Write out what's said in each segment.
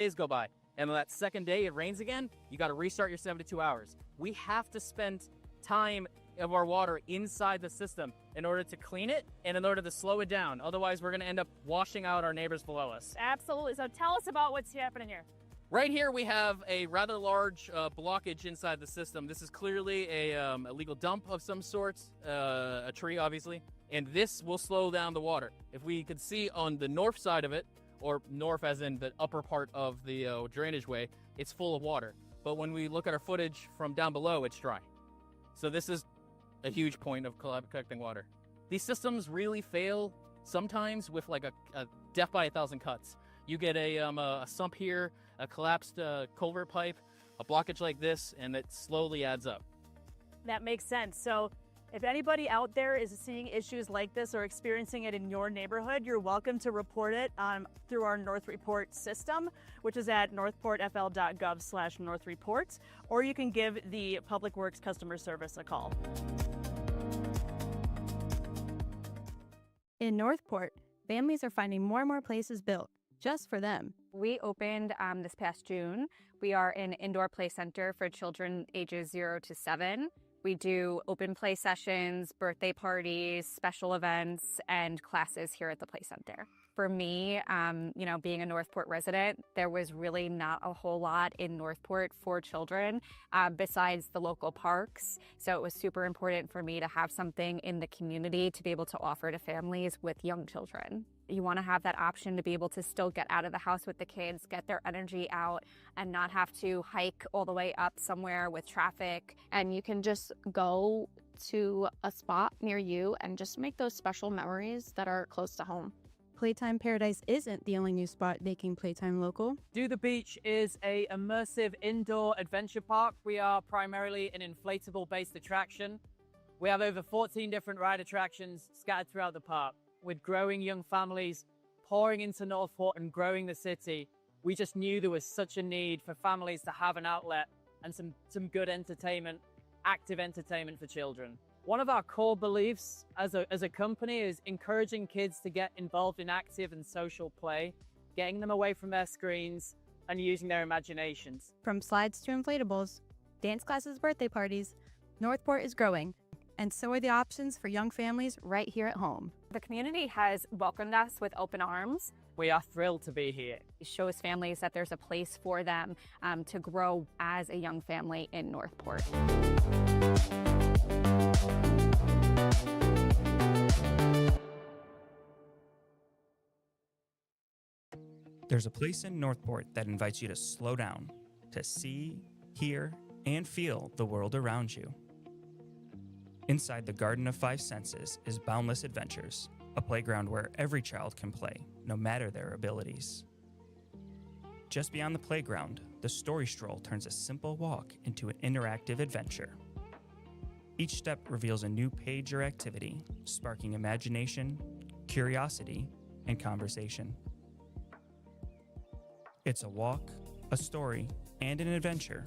days go by, and on that second day it rains again, you got to restart your 72 hours. We have to spend time of our water inside the system in order to clean it and in order to slow it down. Otherwise, we're going to end up washing out our neighbors below us. Absolutely. So tell us about what's happening here. Right here, we have a rather large blockage inside the system. This is clearly a illegal dump of some sort, a tree, obviously, and this will slow down the water. If we could see on the north side of it, or north as in the upper part of the drainage way, it's full of water. But when we look at our footage from down below, it's dry. So this is a huge point of collecting water. These systems really fail sometimes with like a death by 1,000 cuts. You get a sump here, a collapsed culvert pipe, a blockage like this, and it slowly adds up. That makes sense. So if anybody out there is seeing issues like this or experiencing it in your neighborhood, you're welcome to report it through our North Report system, which is at northportfl.gov/northreports, or you can give the Public Works customer service a call. In Northport, families are finding more and more places built just for them. We opened this past June. We are an indoor play center for children ages 0 to 7. We do open play sessions, birthday parties, special events, and classes here at the play center. For me, being a Northport resident, there was really not a whole lot in Northport for children besides the local parks. So it was super important for me to have something in the community to be able to offer to families with young children. You want to have that option to be able to still get out of the house with the kids, get their energy out, and not have to hike all the way up somewhere with traffic. And you can just go to a spot near you and just make those special memories that are close to home. Playtime Paradise isn't the only new spot making playtime local. Do the Beach is an immersive indoor adventure park. We are primarily an inflatable-based attraction. We have over 14 different ride attractions scattered throughout the park. With growing young families pouring into Northport and growing the city, we just knew there was such a need for families to have an outlet and some good entertainment, active entertainment for children. One of our core beliefs as a company is encouraging kids to get involved in active and social play, getting them away from their screens and using their imaginations. From slides to inflatables, dance classes, birthday parties, Northport is growing, and so are the options for young families right here at home. The community has welcomed us with open arms. We are thrilled to be here. It shows families that there's a place for them to grow as a young family in Northport. There's a place in Northport that invites you to slow down, to see, hear, and feel the world around you. Inside the Garden of Five Senses is Boundless Adventures, a playground where every child can play, no matter their abilities. Just beyond the playground, the Story Stroll turns a simple walk into an interactive adventure. Each step reveals a new page or activity, sparking imagination, curiosity, and conversation. It's a walk, a story, and an adventure,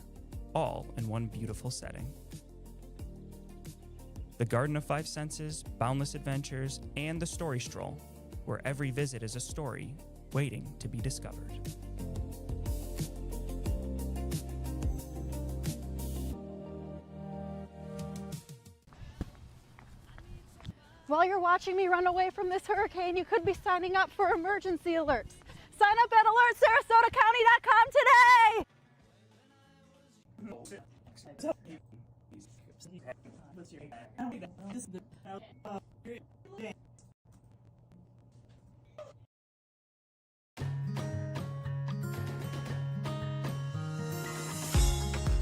all in one beautiful setting. The Garden of Five Senses, Boundless Adventures, and the Story Stroll, where every visit is a story waiting to be discovered. While you're watching me run away from this hurricane, you could be signing up for emergency alerts. Sign up at alertsarasotacounty.com today!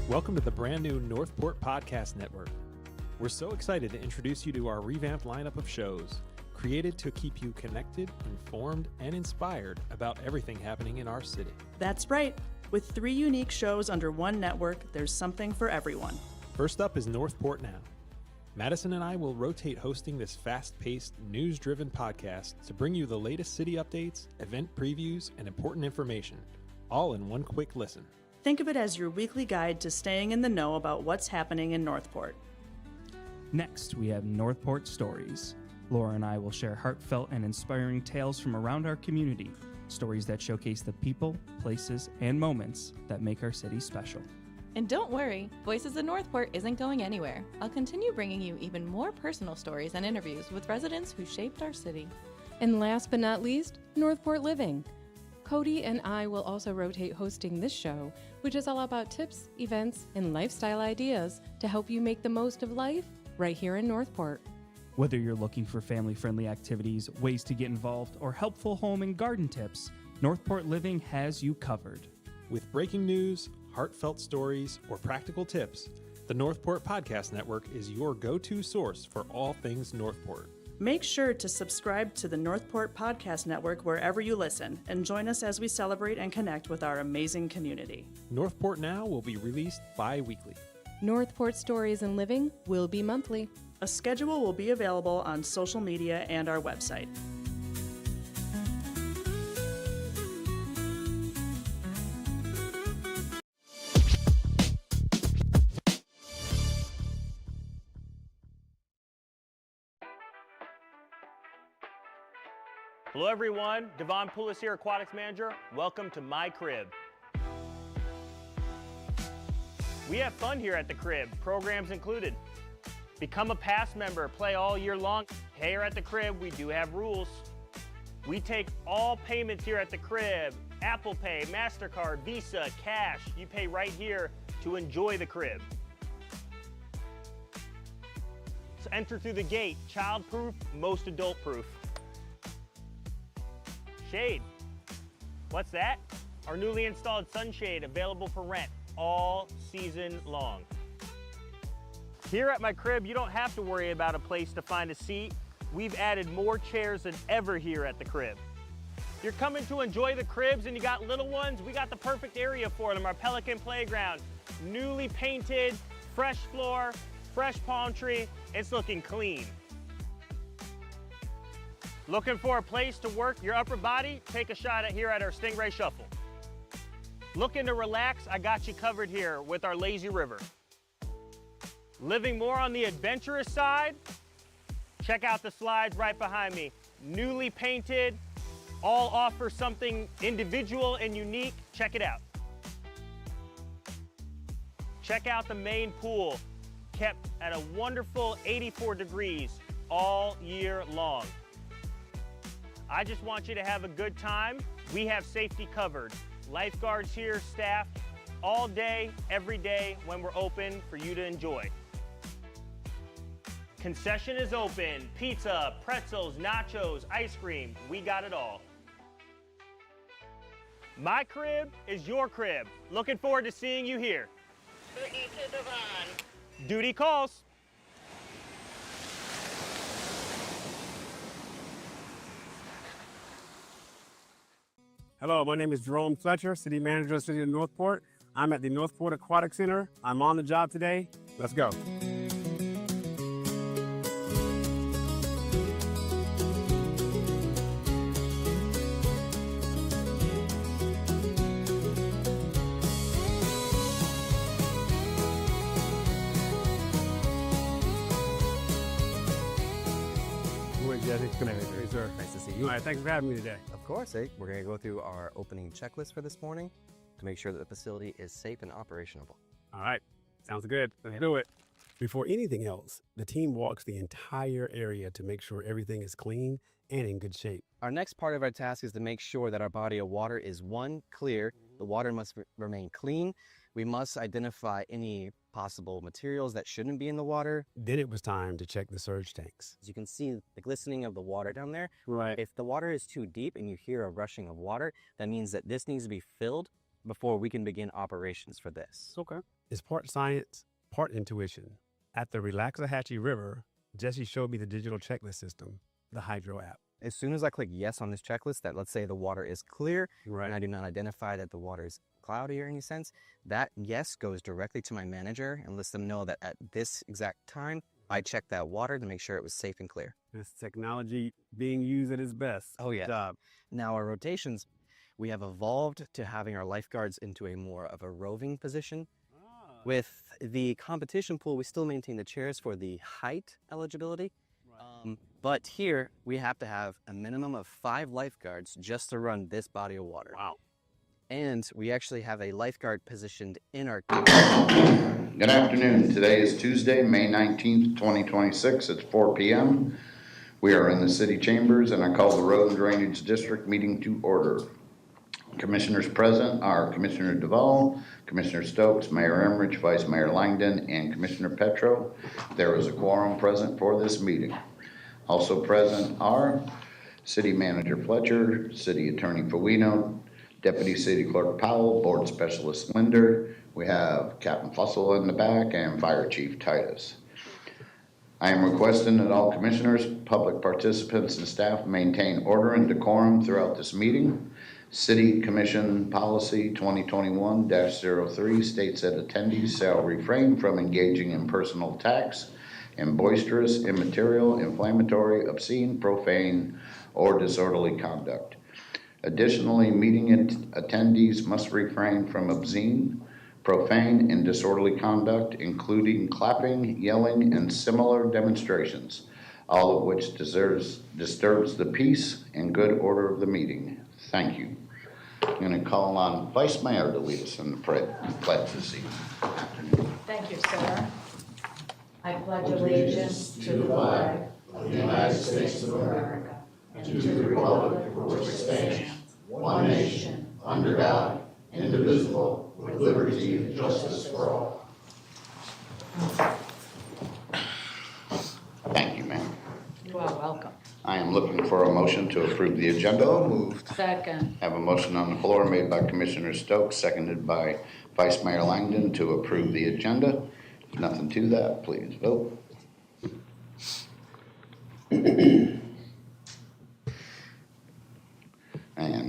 Welcome to the brand new Northport Podcast Network. We're so excited to introduce you to our revamped lineup of shows, created to keep you connected, informed, and inspired about everything happening in our city. That's right. With 3 unique shows under one network, there's something for everyone. First up is Northport Now. Madison and I will rotate hosting this fast-paced, news-driven podcast to bring you the latest city updates, event previews, and important information, all in one quick listen. Think of it as your weekly guide to staying in the know about what's happening in Northport. Next, we have Northport Stories. Laura and I will share heartfelt and inspiring tales from around our community, Stories that showcase the people, places, and moments that make our city special. And don't worry, Voices of Northport isn't going anywhere. I'll continue bringing you even more personal stories and interviews with residents who shaped our city. And last but not least, Northport Living. Cody and I will also rotate hosting this show, which is all about tips, events, and lifestyle ideas to help you make the most of life right here in Northport. Whether you're looking for family-friendly activities, ways to get involved, or helpful home and garden tips, Northport Living has you covered. With breaking news, heartfelt stories, or practical tips, the Northport Podcast Network is your go-to source for all things Northport. Make sure to subscribe to the Northport Podcast Network wherever you listen and join us as we celebrate and connect with our amazing community. Northport Now will be released bi-weekly. Northport Stories and Living will be monthly. A schedule will be available on social media and our website. Hello everyone, Devon Poulos here, Aquatics Manager. Welcome to my crib. We have fun here at the crib, programs included. Become a past member, play all year long. Here at the crib, we do have rules. We take all payments here at the crib, Apple Pay, MasterCard, Visa, cash. You pay right here to enjoy the crib. So enter through the gate, child-proof, most adult-proof. Shade. What's that? Our newly installed sunshade available for rent all season long. Here at my crib, you don't have to worry about a place to find a seat. We've added more chairs than ever here at the crib. If you're coming to enjoy the cribs and you got little ones, we got the perfect area for them, our Pelican Playground. Newly painted, fresh floor, fresh palm tree. It's looking clean. Looking for a place to work your upper body? Take a shot here at our Stingray Shuffle. Looking to relax? I got you covered here with our Lazy River. Living more on the adventurous side? Check out the slides right behind me. Newly painted, all offer something individual and unique. Check it out. Check out the main pool, kept at a wonderful 84 degrees all year long. I just want you to have a good time. We have safety covered. Lifeguards here, staff, all day, every day when we're open for you to enjoy. Concession is open. Pizza, pretzels, nachos, ice cream. We got it all. My crib is your crib. Looking forward to seeing you here. Duty calls. Hello, my name is Jerome Fletcher, City Manager of the City of Northport. I'm at the Northport Aquatic Center. I'm on the job today. Let's go. Jesse. Good morning, sir. Nice to see you. All right, thanks for having me today. Of course, we're going to go through our opening checklist for this morning to make sure that the facility is safe and operational. All right, sounds good. Let's do it. Before anything else, the team walks the entire area to make sure everything is clean and in good shape. Our next part of our task is to make sure that our body of water is clear. The water must remain clean. We must identify any possible materials that shouldn't be in the water. Then it was time to check the surge tanks. As you can see the glistening of the water down there. Right. If the water is too deep and you hear a rushing of water, that means that this needs to be filled before we can begin operations for this. Okay. It's part science, part intuition. At the Relaxahatchee River, Jesse showed me the digital checklist system, the Hydro app. As soon as I click yes on this checklist, that let's say the water is clear, right, and I do not identify that the water is cloudy or any sense, that yes goes directly to my manager and lets them know that at this exact time, I checked that water to make sure it was safe and clear. This technology being used at its best. Oh yeah. Good job. Now our rotations, we have evolved to having our lifeguards into a more of a roving position. With the competition pool, we still maintain the chairs for the height eligibility. But here, we have to have a minimum of 5 lifeguards just to run this body of water. Wow. And we actually have a lifeguard positioned in our Good afternoon. Today is Tuesday, May 19th, 2026. It's 4 p.m. We are in the city chambers, and I call the Road and Drainage District meeting to order. Commissioners present are Commissioner Duvall, Commissioner Stokes, Mayor Emmerich, Vice Mayor Langdon, and Commissioner Petro. There is a quorum present for this meeting. Also present are City Manager Fletcher, City Attorney Fuino, Deputy City Clerk Powell, Board Specialist Linder. We have Captain Fussell in the back and Fire Chief Titus. I am requesting that all commissioners, public participants, and staff maintain order and decorum throughout this meeting. City Commission Policy 2021-03 states that attendees shall refrain from engaging in personal attacks and boisterous, immaterial, inflammatory, obscene, profane, or disorderly conduct. Additionally, meeting attendees must refrain from obscene, profane, and disorderly conduct, including clapping, yelling, and similar demonstrations, all of which disturbs the peace and good order of the meeting. Thank you. I'm going to call on Vice Mayor to lead us in the pledge this evening. Thank you, sir. I pledge allegiance to the flag of the United States of America and to the republic for which it stands, one nation, under God, indivisible, with liberty and justice for all. Thank you, ma'am. You are welcome. I am looking for a motion to approve the agenda. Moved. Second. Have a motion on the floor made by Commissioner Stokes, seconded by Vice Mayor Langdon to approve the agenda. If nothing to that, please vote. And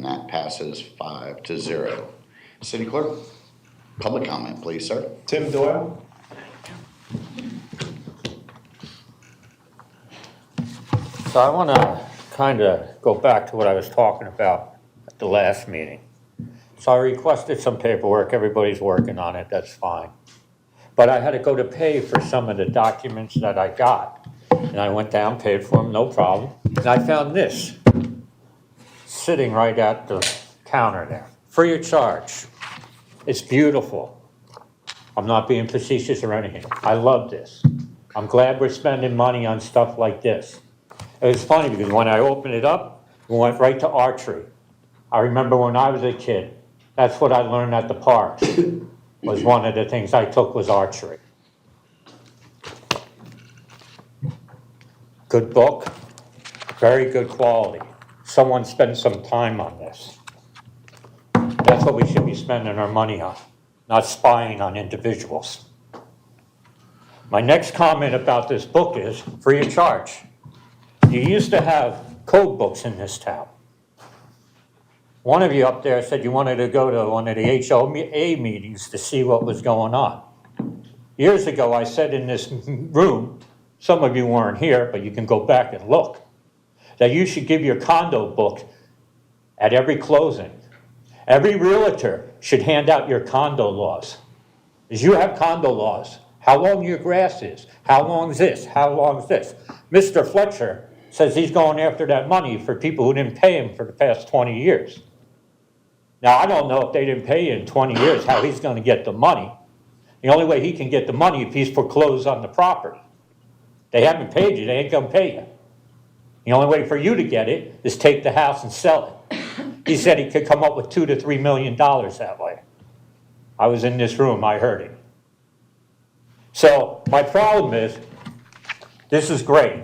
that passes 5-0. City Clerk, public comment, please, sir. Tim Doyle. So I want to kind of go back to what I was talking about at the last meeting. So I requested some paperwork. Everybody's working on it. That's fine. But I had to go to pay for some of the documents that I got. And I went down, paid for them, no problem. And I found this sitting right at the counter there, free of charge. It's beautiful. I'm not being facetious or anything. I love this. I'm glad we're spending money on stuff like this. It was funny because when I opened it up, we went right to archery. I remember when I was a kid, that's what I learned at the parks. Was one of the things I took was archery. Good book, very good quality. Someone spent some time on this. That's what we should be spending our money on, not spying on individuals. My next comment about this book is free of charge. You used to have code books in this town. One of you up there said you wanted to go to one of the HOA meetings to see what was going on. Years ago, I said in this room, some of you weren't here, but you can go back and look, that you should give your condo book at every closing. Every realtor should hand out your condo laws. As you have condo laws, how long your grass is, how long is this, how long is this. Mr. Fletcher says he's going after that money for people who didn't pay him for the past 20 years. Now, I don't know if they didn't pay you in 20 years, how he's going to get the money. The only way he can get the money if he's foreclosed on the property. They haven't paid you, they ain't going to pay you. The only way for you to get it is take the house and sell it. He said he could come up with $2 to $3 million that way. I was in this room, I heard him. So my problem is, this is great.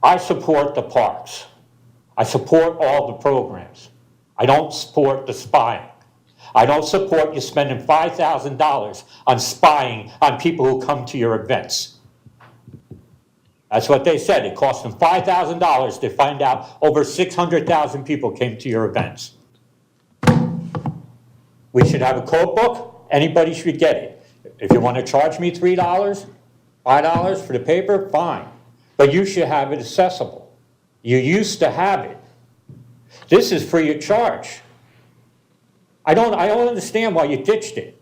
I support the parks. I support all the programs. I don't support the spying. I don't support you spending $5,000 on spying on people who come to your events. That's what they said. It cost them $5,000 to find out over 600,000 people came to your events. We should have a code book. Anybody should get it. If you want to charge me $3, $5 for the paper, fine. But you should have it accessible. You used to have it. This is free of charge. I don't understand why you ditched it.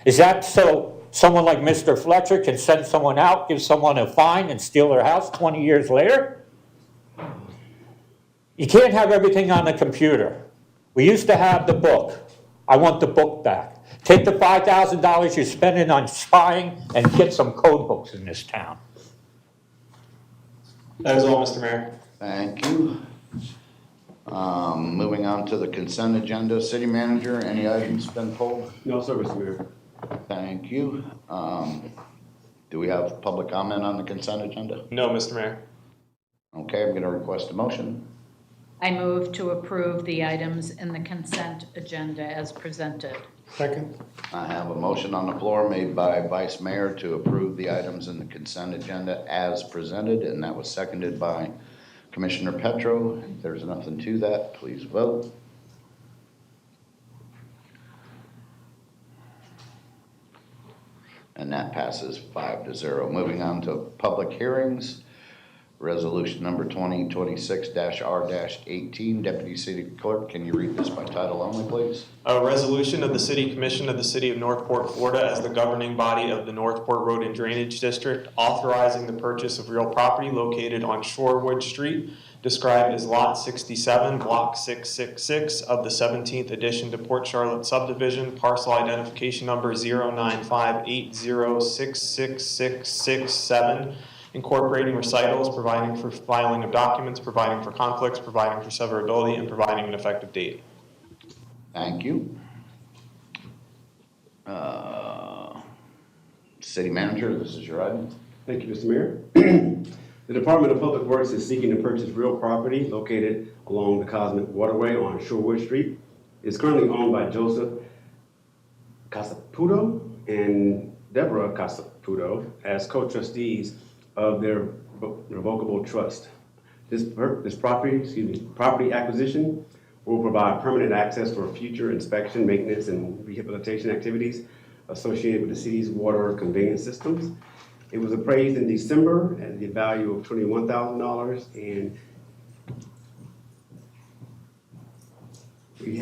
Is that so Someone like Mr. Fletcher can send someone out, give someone a fine, and steal their house 20 years later? You can't have everything on the computer. We used to have the book. I want the book back. Take the $5,000 you're spending on spying and get some code books in this town. That is all, Mr. Mayor. Thank you. Moving on to the consent agenda. City Manager, any items been pulled? No, sir, Mr. Mayor. Thank you. Do we have public comment on the consent agenda? No, Mr. Mayor. Okay, I'm going to request a motion. I move to approve the items in the consent agenda as presented. Second. I have a motion on the floor made by Vice Mayor to approve the items in the consent agenda as presented, and that was seconded by Commissioner Petro. If there's nothing to that, please vote. And that passes 5-0. Moving on to public hearings. Resolution number 2026-R-18. Deputy City Clerk, can you read this by title only, please? A resolution of the City Commission of the City of Northport, Florida, as the governing body of the Northport Road and Drainage District, authorizing the purchase of real property located on Shorewood Street, described as Lot 67, Block 666 of the 17th Addition to Port Charlotte Subdivision, parcel identification number 09580666667, incorporating recitals, providing for filing of documents, providing for conflicts, providing for severability, and providing an effective date. Thank you. City Manager, this is your item. Thank you, Mr. Mayor. The Department of Public Works is seeking to purchase real property located along the Cosmic Waterway on Shorewood Street. It's currently owned by Joseph Casaputo and Deborah Casaputo as co-trustees of their revocable trust. This property acquisition will provide permanent access for future inspection, maintenance, and rehabilitation activities associated with the city's water conveyance systems. It was appraised in December at the value of $21,000, and the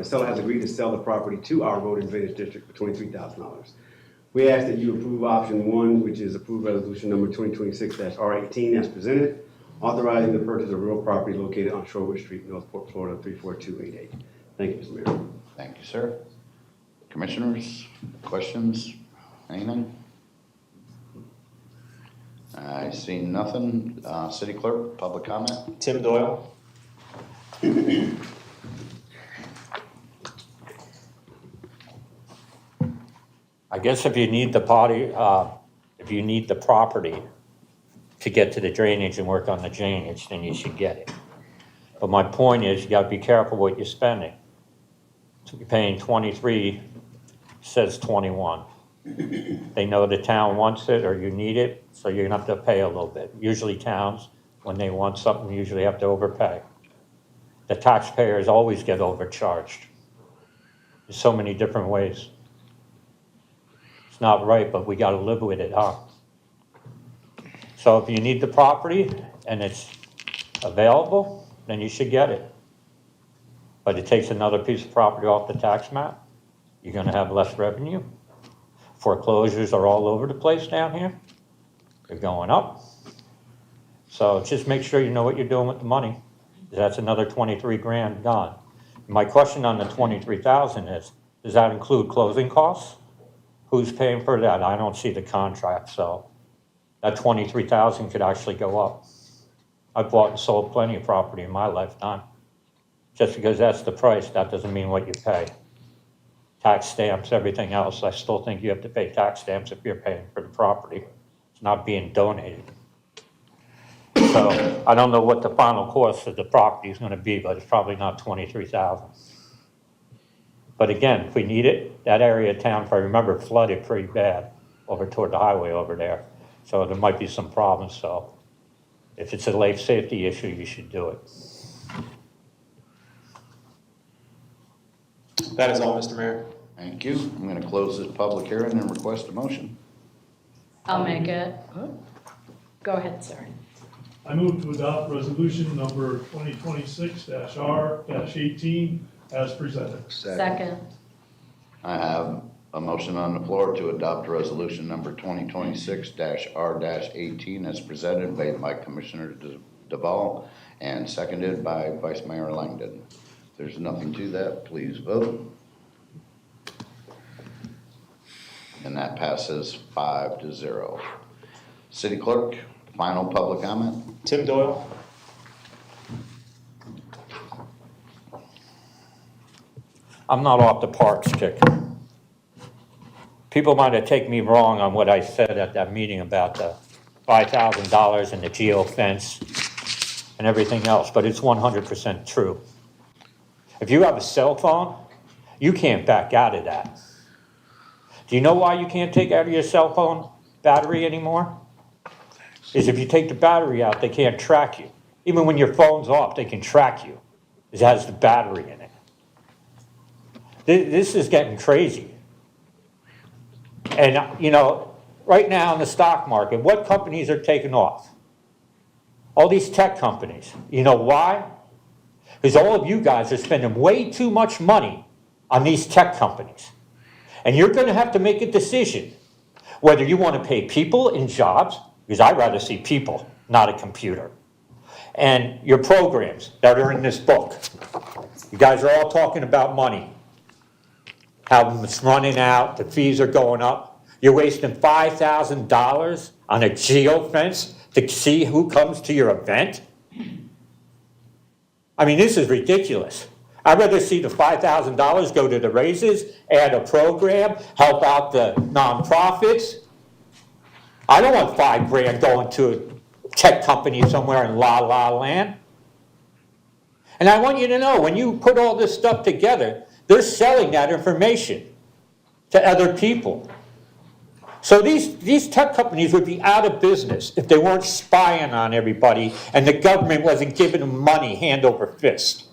seller has agreed to sell the property to our Road and Drainage District for $23,000. We ask that you approve option 1, which is approved resolution number 2026-R-18 as presented, authorizing the purchase of real property located on Shorewood Street, Northport, Florida 34288. Thank you, Mr. Mayor. Thank you, sir. Commissioners, questions, anything? I see nothing. City Clerk, public comment? Tim Doyle. I guess if you need the property to get to the drainage and work on the drainage, then you should get it. But my point is, you gotta be careful what you're spending. So you're paying 23, says 21. They know the town wants it or you need it, so you're gonna have to pay a little bit. Usually towns, when they want something, usually have to overpay. The taxpayers always get overcharged. There's so many different ways. It's not right, but we gotta live with it, huh? So if you need the property and it's available, then you should get it. But it takes another piece of property off the tax map. You're gonna have less revenue. Foreclosures are all over the place down here. They're going up. So just make sure you know what you're doing with the money. That's another 23 grand gone. My question on the 23,000 is, does that include closing costs? Who's paying for that? I don't see the contract, so that 23,000 could actually go up. I've bought and sold plenty of property in my lifetime. Just because that's the price, that doesn't mean what you pay. Tax stamps, everything else, I still think you have to pay tax stamps if you're paying for the property. It's not being donated. So I don't know what the final cost of the property is gonna be, but it's probably not 23,000. But again, if we need it, that area of town, if I remember, flooded pretty bad over toward the highway over there. So there might be some problems, so if it's a life safety issue, you should do it. That is all, Mr. Mayor. Thank you. I'm going to close this public hearing and request a motion. I'll make it. Go ahead, sir. I move to adopt resolution number 2026-R-18 as presented. Second. I have A motion on the floor to adopt resolution number 2026-R-18 as presented by Commissioner Duval and seconded by Vice Mayor Langdon. If there's nothing to that, please vote. And that passes 5-0. City Clerk, final public comment. Tim Doyle. I'm not off the parks kick. People might have taken me wrong on what I said at that meeting about the $5,000 and the geofence and everything else, but it's 100% true. If you have a cell phone, you can't back out of that. Do you know why you can't take out of your cell phone battery anymore? Is if you take the battery out, they can't track you. Even when your phone's off, they can track you. It has the battery in it. This is getting crazy. And, you know, right now in the stock market, what companies are taking off? All these tech companies. You know why? Because all of you guys are spending way too much money on these tech companies. And you're going to have to make a decision whether you want to pay people in jobs, because I'd rather see people, not a computer, and your programs that are in this book. You guys are all talking about money, how it's running out, the fees are going up. You're wasting $5,000 on a geofence to see who comes to your event? I mean, this is ridiculous. I'd rather see the $5,000 go to the raises, add a program, help out the nonprofits. I don't want $5,000 going to a tech company somewhere in La La Land. And I want you to know, when you put all this stuff together, they're selling that information to other people. So these tech companies would be out of business if they weren't spying on everybody and the government wasn't giving them money hand over fist.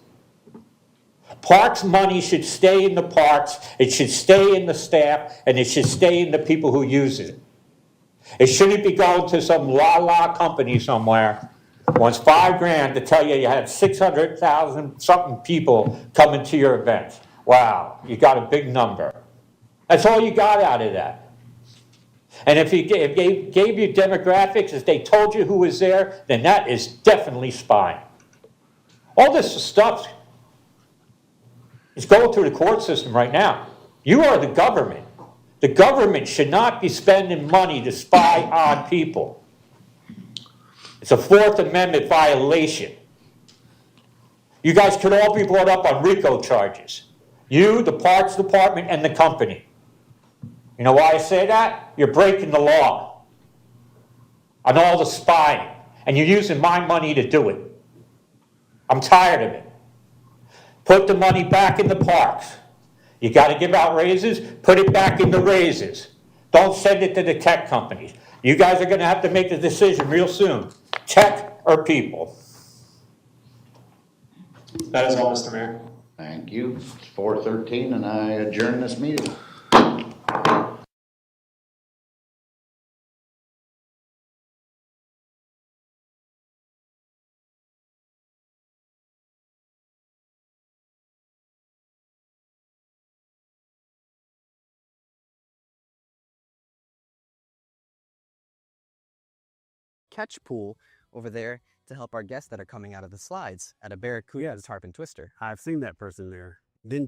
Parks money should stay in the parks, it should stay in the staff, and it should stay in the people who use it. It shouldn't be going to some la-la company somewhere. Wants $5,000 to tell you had 600,000 something people coming to your event. Wow, you got a big number. That's all you got out of that. And if they gave you demographics, if they told you who was there, then that is definitely spying. All this stuff is going through the court system right now. You are the government. The government should not be spending money to spy on people. It's a Fourth Amendment violation. You guys could all be brought up on RICO charges. You, the Parks Department, and the company. You know why I say that? You're breaking the law on all the spying, and you're using my money to do it. I'm tired of it. Put the money back in the parks. You got to give out raises, put it back in the raises. Don't send it to the tech companies. You guys are going to have to make the decision real soon. Tech or people. That is all, Mr. Mayor. Thank you. It's 4:13 and I adjourn this meeting. Catch pool over there to help our guests that are coming out of the slides at a Barracuda tarpon twister. I've seen that person there.